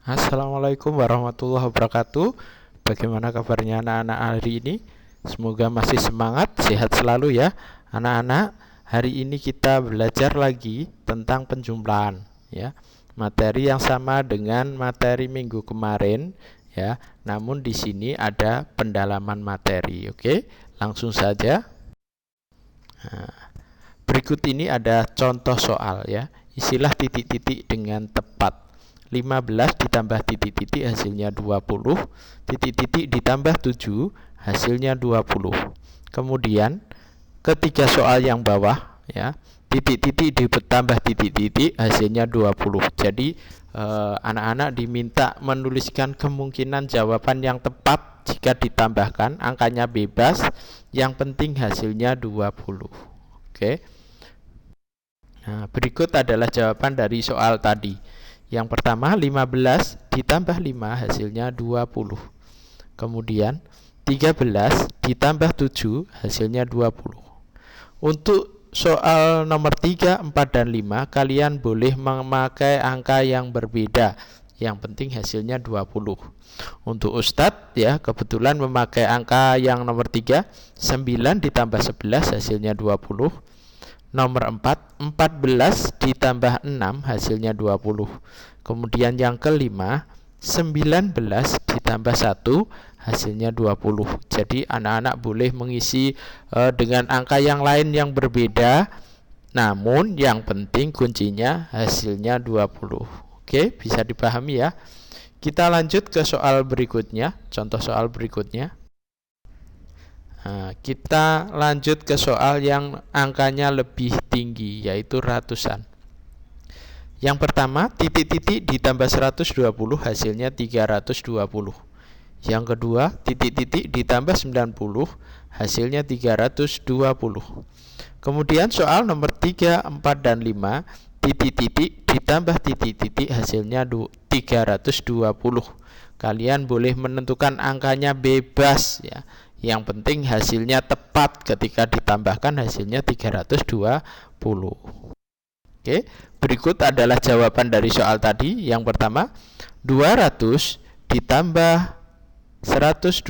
Assalamualaikum warahmatullahi wabarakatuh. Bagaimana kabarnya anak-anak hari ini? Semoga masih semangat, sehat selalu ya anak-anak. Hari ini kita belajar lagi tentang penjumlahan ya. Materi yang sama dengan materi minggu kemarin ya. Namun di sini ada pendalaman materi. Oke, langsung saja. Berikut ini ada contoh soal ya. Isilah titik-titik dengan tepat. 15 ditambah titik-titik hasilnya 20, titik-titik ditambah 7 hasilnya 20. Kemudian ketiga soal yang bawah ya, titik-titik ditambah titik-titik hasilnya 20. Jadi anak-anak diminta menuliskan kemungkinan jawaban yang tepat jika ditambahkan, angkanya bebas, yang penting hasilnya 20. Oke. Nah, berikut adalah jawaban dari soal tadi. Yang pertama 15 ditambah 5 hasilnya 20. Kemudian 13 ditambah 7 hasilnya 20. Untuk soal nomor 3, 4, dan 5 kalian boleh memakai angka yang berbeda. Yang penting hasilnya 20. Untuk Ustadz ya kebetulan memakai angka yang nomor 3, 9 ditambah 11 hasilnya 20. Nomor 4, 14 ditambah 6 hasilnya 20. Kemudian yang kelima, 19 ditambah 1 hasilnya 20. Jadi anak-anak boleh mengisi dengan angka yang lain yang berbeda, namun yang penting kuncinya hasilnya 20. Oke, bisa dipahami ya. Kita lanjut ke soal berikutnya, contoh soal berikutnya. Nah, kita lanjut ke soal yang angkanya lebih tinggi, yaitu ratusan. Yang pertama, titik-titik ditambah 120 hasilnya 320. Yang kedua, titik-titik ditambah 90 hasilnya 320. Kemudian soal nomor 3, 4, dan 5, titik-titik ditambah titik-titik hasilnya 320. Kalian boleh menentukan angkanya bebas ya. Yang penting hasilnya tepat, ketika ditambahkan hasilnya 320. Oke, berikut adalah jawaban dari soal tadi. Yang pertama, 200 ditambah 120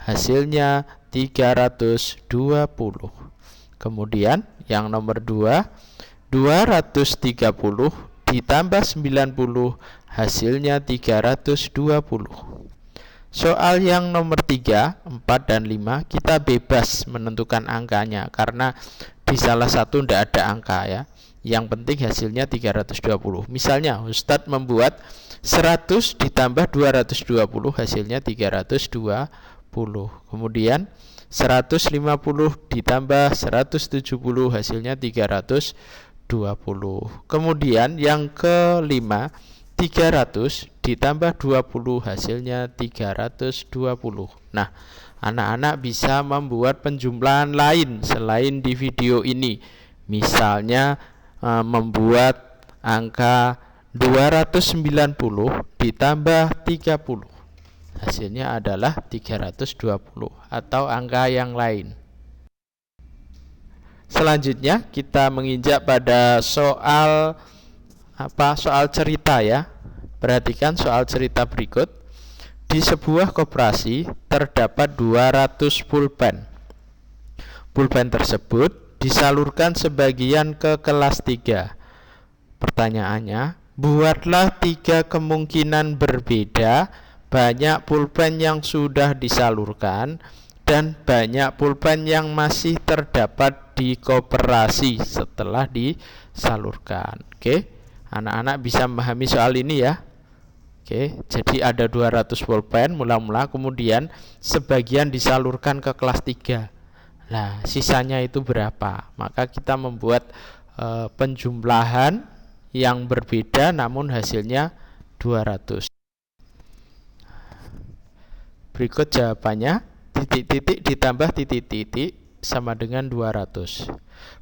hasilnya 320. Kemudian yang nomor 2, 230 ditambah 90 hasilnya 320. Soal yang nomor 3, 4, dan 5 kita bebas menentukan angkanya karena di salah satu tidak ada angka ya. Yang penting hasilnya 320. Misalnya Ustadz membuat 100 ditambah 220 hasilnya 320. Kemudian 150 ditambah 170 hasilnya 320. Kemudian yang kelima, 300 ditambah 20 hasilnya 320. Nah, anak-anak bisa membuat penjumlahan lain selain di video ini. Misalnya membuat angka 290 ditambah 30. Hasilnya adalah 320 atau angka yang lain. Selanjutnya kita menginjak pada soal cerita ya. Perhatikan soal cerita berikut. Di sebuah koperasi terdapat 200 pulpen. Pulpen tersebut disalurkan sebagian ke kelas 3. Pertanyaannya, buatlah 3 kemungkinan berbeda banyak pulpen yang sudah disalurkan dan banyak pulpen yang masih terdapat di koperasi setelah disalurkan. Oke, anak-anak bisa memahami soal ini ya. Oke, jadi ada 200 pulpen mula-mula, kemudian sebagian disalurkan ke kelas 3. Nah, sisanya itu berapa? Maka kita membuat penjumlahan yang berbeda namun hasilnya 200. Berikut jawabannya, titik-titik ditambah titik-titik sama dengan 200.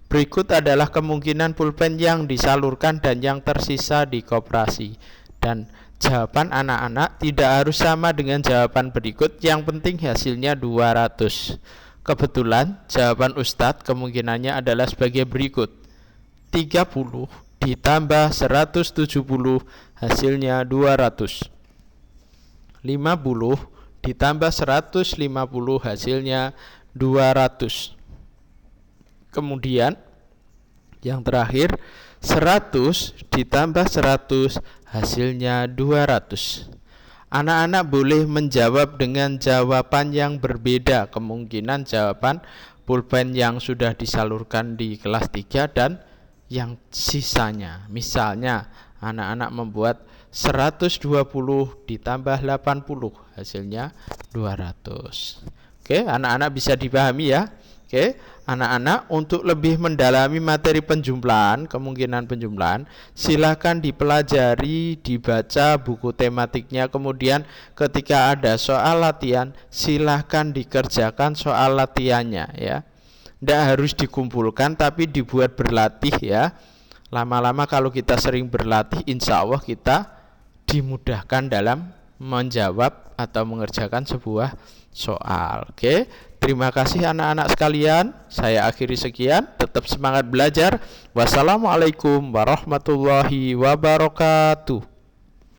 Berikut adalah kemungkinan pulpen yang disalurkan dan yang tersisa di koperasi. Dan jawaban anak-anak tidak harus sama dengan jawaban berikut, yang penting hasilnya 200. Kebetulan jawaban Ustadz kemungkinannya adalah sebagai berikut. 30 ditambah 170 hasilnya 200. 50 ditambah 150 hasilnya 200. Kemudian yang terakhir 100 ditambah 100 hasilnya 200. Anak-anak boleh menjawab dengan jawaban yang berbeda. Kemungkinan jawaban pulpen yang sudah disalurkan di kelas 3 dan yang sisanya. Misalnya anak-anak membuat 120 ditambah 80 hasilnya 200. Oke, anak-anak bisa dipahami ya. Oke, anak-anak untuk lebih mendalami materi penjumlahan, kemungkinan penjumlahan, silakan dipelajari, dibaca buku tematiknya. Kemudian ketika ada soal latihan, silakan dikerjakan soal latihannya ya. Tidak harus dikumpulkan tapi dibuat berlatih ya. Lama-lama kalau kita sering berlatih, insya Allah kita dimudahkan dalam menjawab atau mengerjakan sebuah soal. Oke, terima kasih anak-anak sekalian. Saya akhiri sekian. Tetap semangat belajar. Wassalamualaikum warahmatullahi wabarakatuh.